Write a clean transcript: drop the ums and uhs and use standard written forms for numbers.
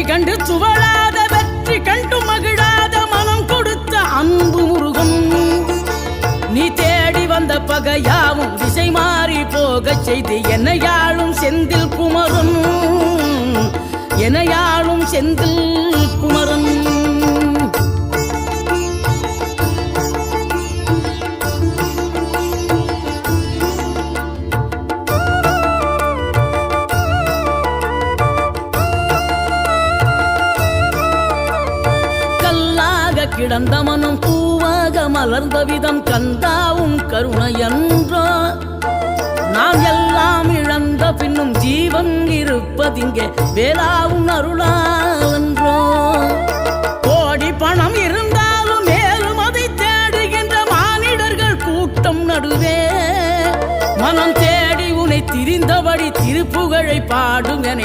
கண்டு துவளாத வெற்றி கண்டு மகிழாத மனம் கொடுத்த அன்பு முருகன். நீ தேடி வந்த பகையாவும் திசை மாறி போகச் செய்து என்னையாளும் செந்தில் குமரன், என்னையாளும் செந்தில் குமரன். கிடந்த மனம் பூவாக மலர்ந்த விதம் கந்தாவும் கருணையன்றோ. நாம் எல்லாம் இழந்த பின்னும் ஜீவன் இருப்பதிங்கே வேளாவும் அருளாலன்றோ. கோடி பணம் இருந்தாலும் மேலும் அதை தேடுகின்ற மானிடர்கள் கூட்டம் நடுவே மனம் தேடி உனை திரிந்தபடி திருப்புகழை பாடும் என